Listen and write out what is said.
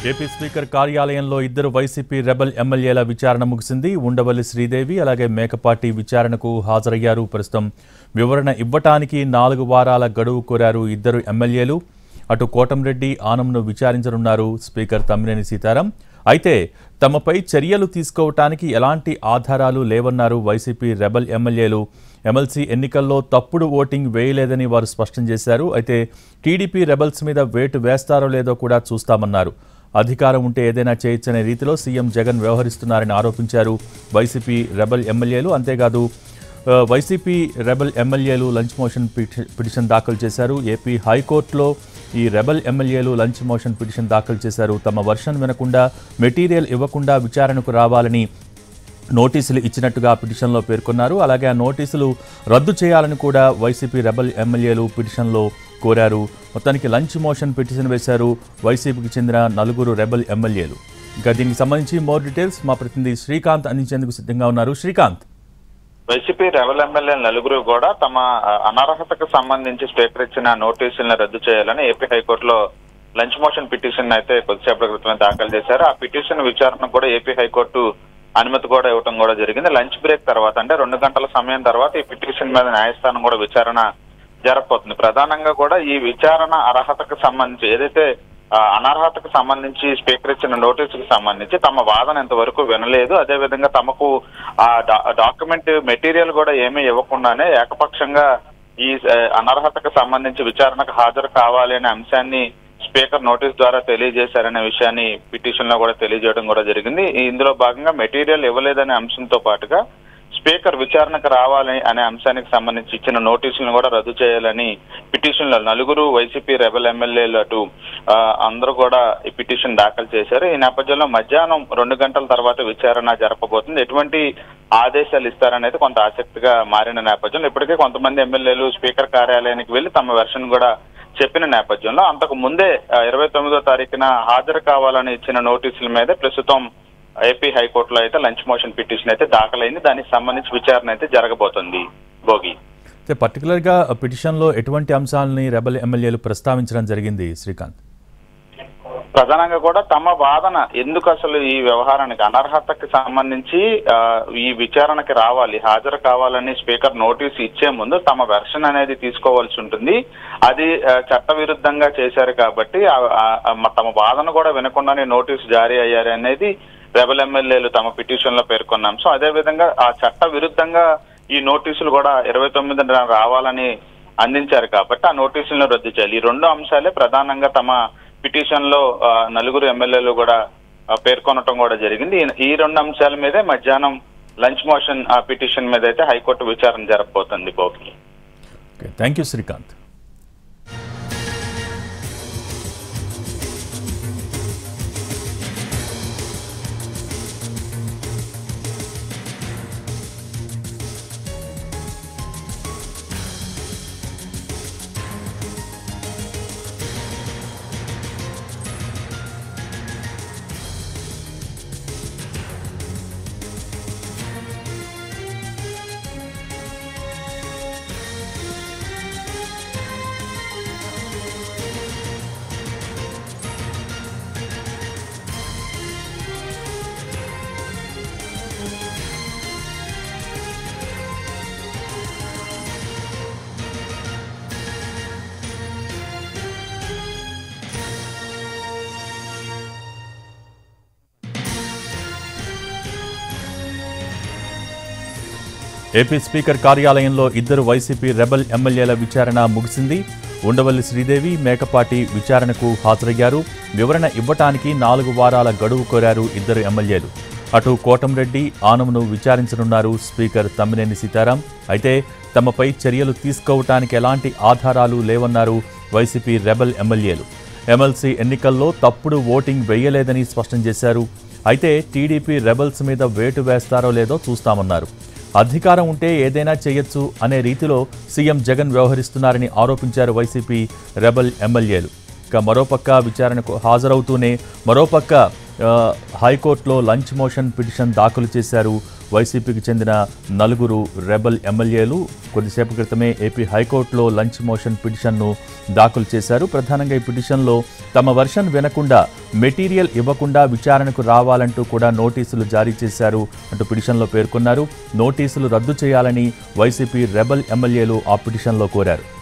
AP speaker కార్యాలయంలో ఇద్దరు YCP rebel ఎమ్మెల్యేల విచారణ ముగిసింది. ఉండవల్లి శ్రీదేవి అలాగే మేకపాటి విచారణకు హాజరయ్యారు. ప్రస్తుతం వివరణ ఇవ్వటానికి 4 వారాల గడువు కోరారు ఇద్దరు ఎమ్మెల్యేలు. అటు కోటంరెడ్డి, ఆనంను విచారించనున్నారు స్పీకర్ తమ్మినేని సీతారాం. అయితే తమపై చర్యలు తీసుకోవటానికి ఎలాంటి ఆధారాలు లేవన్నారు వైసీపీ రెబల్ ఎమ్మెల్యేలు. ఎమ్మెల్సీ ఎన్నికల్లో తప్పుడు ఓటింగ్ వేయలేదని వారు స్పష్టం చేశారు. అయితే టీడీపీ రెబల్స్ మీద వేటు వేస్తారో లేదో కూడా చూస్తామన్నారు. అధికారం ఉంటే ఏదైనా చేయొచ్చనే రీతిలో సీఎం జగన్ వ్యవహరిస్తున్నారని ఆరోపించారు వైసీపీ రెబల్ ఎమ్మెల్యేలు. అంతేకాదు వైసీపీ రెబల్ ఎమ్మెల్యేలు లంచ్ మోషన్ పిటిషన్ దాఖలు చేశారు. ఏపీ హైకోర్టులో ఈ రెబల్ ఎమ్మెల్యేలు లంచ్ మోషన్ పిటిషన్ దాఖలు చేశారు. తమ వర్షన్ వినకుండా, మెటీరియల్ ఇవ్వకుండా విచారణకు రావాలని నోటీసులు ఇచ్చినట్టుగా పిటిషన్లో పేర్కొన్నారు. అలాగే ఆ నోటీసులు రద్దు చేయాలని కూడా వైసీపీ రెబల్ ఎమ్మెల్యేలు పిటిషన్లో కోరారు. మొత్తానికి లంచ్ మోషన్ పిటిషన్ వేశారు వైసీపీకి చెందిన 4 రెబల్ ఎమ్మెల్యేలు. ఇంకా దీనికి సంబంధించి మోర్ డీటెయిల్స్ మా ప్రతినిధి శ్రీకాంత్ అందించేందుకు సిద్ధంగా ఉన్నారు. శ్రీకాంత్, వైసీపీ రెబల్ ఎమ్మెల్యే 4 కూడా తమ అనర్హతకు సంబంధించి స్పీకర్ ఇచ్చిన నోటీసులను రద్దు చేయాలని ఏపీ హైకోర్టులో లంచ్ మోషన్ పిటిషన్ అయితే కొద్దిసేపటి క్రితమే దాఖలు చేశారు. ఆ పిటిషన్ విచారణ కూడా ఏపీ హైకోర్టు అనుమతి కూడా ఇవ్వడం కూడా జరిగింది. లంచ్ బ్రేక్ తర్వాత, అంటే 2 గంటల సమయం తర్వాత ఈ పిటిషన్ మీద న్యాయస్థానం కూడా విచారణ జరగబోతుంది. ప్రధానంగా కూడా ఈ విచారణ అర్హతకు సంబంధించి, ఏదైతే అనర్హతకు సంబంధించి స్పీకర్ ఇచ్చిన నోటీసుకు సంబంధించి తమ వాదన ఇంతవరకు వినలేదు. అదేవిధంగా తమకు ఆ డాక్యుమెంట్ మెటీరియల్ కూడా ఏమీ ఇవ్వకుండానే ఏకపక్షంగా ఈ అనర్హతకు సంబంధించి విచారణకు హాజరు కావాలి అనే అంశాన్ని స్పీకర్ నోటీస్ ద్వారా తెలియజేశారనే విషయాన్ని పిటిషన్ లో కూడా తెలియజేయడం కూడా జరిగింది. ఇందులో భాగంగా మెటీరియల్ ఇవ్వలేదనే అంశంతో పాటుగా స్పీకర్ విచారణకు రావాలి అనే అంశానికి సంబంధించి ఇచ్చిన నోటీసులను కూడా రద్దు చేయాలని పిటిషన్ లో 4 వైసీపీ రెబల్ ఎమ్మెల్యేలు అటు అందరూ కూడా ఈ పిటిషన్ దాఖలు చేశారు. ఈ నేపథ్యంలో మధ్యాహ్నం 2 గంటల తర్వాత విచారణ జరపబోతుంది. ఎటువంటి ఆదేశాలు ఇస్తారనేది కొంత ఆసక్తిగా మారిన నేపథ్యంలో ఇప్పటికే కొంతమంది ఎమ్మెల్యేలు స్పీకర్ కార్యాలయానికి వెళ్లి తమ వెర్షన్ కూడా చెప్పిన నేపథ్యంలో అంతకు ముందే 29వ తారీఖున హాజరు కావాలని ఇచ్చిన నోటీసుల మీద ప్రస్తుతం ఏపీ హైకోర్టులో అయితే లంచ్ మోషన్ పిటిషన్ అయితే దాఖలైంది. దానికి సంబంధించి విచారణ అయితే జరగబోతుంది. భోగి, పర్టికులర్ గా పిటిషన్ లో ఎటువంటి అంశాలని రెబల్ ఎమ్మెల్యేలు ప్రస్తావించడం జరిగింది శ్రీకాంత్? ప్రధానంగా కూడా తమ వాదన ఎందుకు అసలు ఈ వ్యవహారానికి అనర్హతకి సంబంధించి ఈ విచారణకి రావాలి, హాజరు కావాలని స్పీకర్ నోటీస్ ఇచ్చే ముందు తమ వెర్షన్ అనేది తీసుకోవాల్సి ఉంటుంది. అది చట్ట విరుద్ధంగా చేశారు కాబట్టి తమ వాదన కూడా వినకుండానే నోటీసు జారీ అయ్యారు అనేది రెబల్ ఎమ్మెల్యేలు తమ పిటిషన్ లో పేర్కొన్న అంశం. అదేవిధంగా ఆ చట్ట విరుద్ధంగా ఈ నోటీసులు కూడా 29న రావాలని అందించారు కాబట్టి ఆ నోటీసులను రద్దు చేయాలి. ఈ 2 అంశాలే ప్రధానంగా తమ పిటిషన్ లో 4 ఎమ్మెల్యేలు కూడా పేర్కొనటం కూడా జరిగింది. ఈ 2 అంశాల మీదే మధ్యాహ్నం లంచ్ మోషన్ పిటిషన్ మీద అయితే హైకోర్టు విచారణ జరపబోతుంది. Bhogi, thank you Srikanth. AP speaker కార్యాలయంలో ఇద్దరు వైసీపీ రెబల్ ఎమ్మెల్యేల విచారణ ముగిసింది. ఉండవల్లి శ్రీదేవి, మేకపాటి విచారణకు హాజరయ్యారు. వివరణ ఇవ్వటానికి 4 వారాల గడువు కోరారు ఇద్దరు ఎమ్మెల్యేలు. అటు కోటంరెడ్డి, ఆనంను విచారించనున్నారు స్పీకర్ తమ్మినేని సీతారాం. అయితే తమపై చర్యలు తీసుకోవటానికి ఎలాంటి ఆధారాలు లేవన్నారు వైసీపీ రెబల్ ఎమ్మెల్యేలు. ఎమ్మెల్సీ ఎన్నికల్లో తప్పుడు ఓటింగ్ వేయలేదని స్పష్టం చేశారు. అయితే టీడీపీ రెబల్స్ మీద వేటు వేస్తారో లేదో చూస్తామన్నారు. అధికారం ఉంటే ఏదైనా చేయొచ్చు అనే రీతిలో సీఎం జగన్ వ్యవహరిస్తున్నారని ఆరోపించారు వైసీపీ రెబల్ ఎమ్మెల్యేలు. ఇక మరోపక్క విచారణకు హాజరవుతూనే మరోపక్క హైకోర్టులో లంచ్ మోషన్ పిటిషన్ దాఖలు చేశారు వైసీపీకి చెందిన నలుగురు రెబల్ ఎమ్మెల్యేలు. కొద్దిసేపు క్రితమే ఏపీ హైకోర్టులో లంచ్ మోషన్ పిటిషన్ను దాఖలు చేశారు. ప్రధానంగా ఈ పిటిషన్లో తమ వర్షన్ వినకుండా మెటీరియల్ ఇవ్వకుండా విచారణకు రావాలంటూ కూడా నోటీసులు జారీ చేశారు అంటూ పిటిషన్లో పేర్కొన్నారు. నోటీసులు రద్దు చేయాలని వైసీపీ రెబల్ ఎమ్మెల్యేలు ఆ పిటిషన్లో కోరారు.